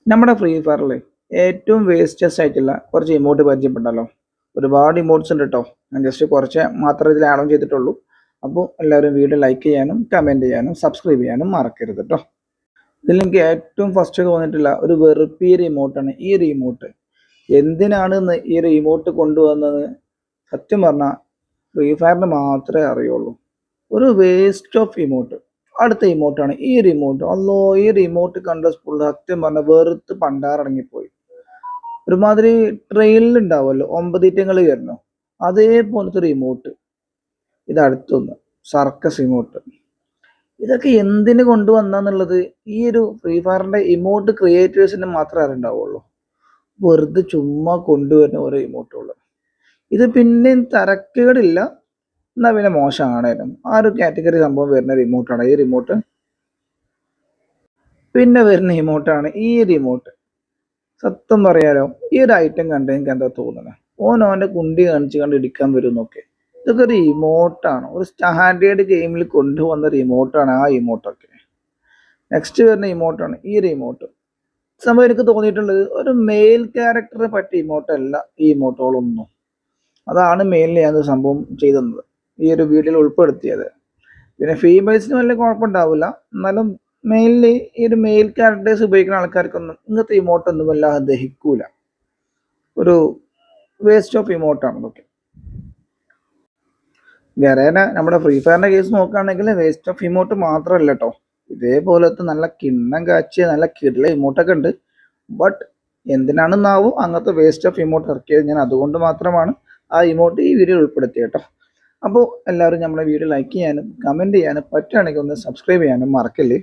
നമ്മുടെ ഫ്രീ ഫയറിൽ ഏറ്റവും വേസ്റ്റസ്റ്റ് ആയിട്ടുള്ള കുറച്ച് ഇമോട്ട് പരിചയപ്പെട്ടല്ലോ. ഒരുപാട് ഇമോട്ട്സ് ഉണ്ട് കേട്ടോ. ഞാൻ ജസ്റ്റ് കുറച്ച് മാത്രമേ ഇതിൽ ആഡ് ചെയ്തിട്ടുള്ളൂ. അപ്പോൾ എല്ലാവരും വീഡിയോ ലൈക്ക് ചെയ്യാനും കമൻറ്റ് ചെയ്യാനും സബ്സ്ക്രൈബ് ചെയ്യാനും മറക്കരുത് കേട്ടോ. ഇതിൽ എനിക്ക് ഏറ്റവും ഫസ്റ്റ് തോന്നിയിട്ടുള്ള ഒരു വെറുപ്പിയ ഇമോട്ടാണ് ഈ ഒരു ഇമോട്ട്. എന്തിനാണ് ഈ ഒരു ഇമോട്ട് കൊണ്ടുവന്നത് സത്യം പറഞ്ഞാൽ ഫ്രീ ഫയറിന് മാത്രമേ അറിയുള്ളൂ. ഒരു വേസ്റ്റ് ഓഫ് ഇമോട്ട്. അടുത്ത ഇമോട്ടാണ് ഈ റിമോട്ട്. അല്ലോ, ഈ റിമോട്ട് കണ്ട സത്യം പറഞ്ഞ വെറുത്ത് പണ്ടാറടങ്ങിപ്പോയി. ഒരുമാതിരി ട്രെയിനിൽ ഉണ്ടാവുമല്ലോ 9 ഇറ്റങ്ങൾ വരുന്നു, അതേപോലത്തെ റിമോട്ട്. ഇത് അടുത്തൊന്ന് സർക്കസ് ഇമോട്ട്. ഇതൊക്കെ എന്തിന് കൊണ്ടുവന്നാന്നുള്ളത് ഈ ഒരു ഫ്രീ ഫയറിന്റെ ഇമോട്ട് ക്രിയേറ്റേഴ്സിന് മാത്രമേ അറിയുണ്ടാവുള്ളൂ. വെറുതെ ചുമ്മാ കൊണ്ടുവരുന്ന ഓരോ ഇമോട്ടുകൾ. ഇത് പിന്നെ തരക്കേടില്ല, എന്നാൽ പിന്നെ മോശമാണേലും ആ ഒരു കാറ്റഗറി സംഭവം വരുന്ന റിമോട്ടാണ് ഈ റിമോട്ട്. പിന്നെ വരുന്ന ഇമോട്ടാണ് ഈ റിമോട്ട്. സത്യം പറയാലോ, ഈ ഒരു ഐറ്റം കണ്ട് എനിക്ക് എന്താ തോന്നുന്നത്, ഓൻ്റെ കുണ്ടി കാണിച്ച് കണ്ട് ഇടിക്കാൻ വരും എന്നൊക്കെ. ഇതൊക്കെ ഒരു ഇമോട്ടാണ്, ഒരു സ്റ്റാൻഡേർഡ് ഗെയിമിൽ കൊണ്ടുവന്ന റിമോട്ടാണ് ആ ഇമോട്ടൊക്കെ. നെക്സ്റ്റ് വരുന്ന ഇമോട്ടാണ് ഈ റിമോട്ട്. സംഭവം എനിക്ക് തോന്നിയിട്ടുള്ളത് ഒരു മെയിൽ ക്യാരക്ടറെ പറ്റിയ ഇമോട്ടല്ല ഈ ഇമോട്ടുകളൊന്നും. അതാണ് മെയിലിൽ ഞാൻ സംഭവം ചെയ്തത്, ഈ ഒരു വീഡിയോയിൽ ഉൾപ്പെടുത്തിയത്. പിന്നെ ഫീമെയിൽസിന് വലിയ കുഴപ്പമുണ്ടാവില്ല, എന്നാലും മെയിൻലി ഈ ഒരു മെയിൽ ക്യാരക്ടേഴ്സ് ഉപയോഗിക്കുന്ന ആൾക്കാർക്കൊന്നും ഇങ്ങനത്തെ ഇമോട്ടൊന്നും വല്ലാതെ ദഹിക്കൂല. ഒരു വേസ്റ്റ് ഓഫ് ഇമോട്ടാണ് ഇതൊക്കെ. ഗരേന നമ്മുടെ ഫ്രീ ഫയറിന്റെ കേസ് നോക്കുകയാണെങ്കിൽ വേസ്റ്റ് ഓഫ് ഇമോട്ട് മാത്രമല്ല കേട്ടോ, ഇതേപോലത്തെ നല്ല കിണ്ണം കാച്ചിയ നല്ല കിടില ഇമോട്ടൊക്കെ ഉണ്ട്. ബട്ട് എന്തിനാണെന്നാവും അങ്ങനത്തെ വേസ്റ്റ് ഓഫ് ഇമോട്ട് ഇറക്കിയത്. ഞാൻ അതുകൊണ്ട് മാത്രമാണ് ആ ഇമോട്ട് ഈ വീഡിയോ ഉൾപ്പെടുത്തിയത് കേട്ടോ. അപ്പോൾ എല്ലാവരും നമ്മുടെ വീഡിയോ ലൈക്ക് ചെയ്യാനും കമൻറ്റ് ചെയ്യാനും പറ്റുകയാണെങ്കിൽ ഒന്ന് സബ്സ്ക്രൈബ് ചെയ്യാനും മറക്കല്ലേ.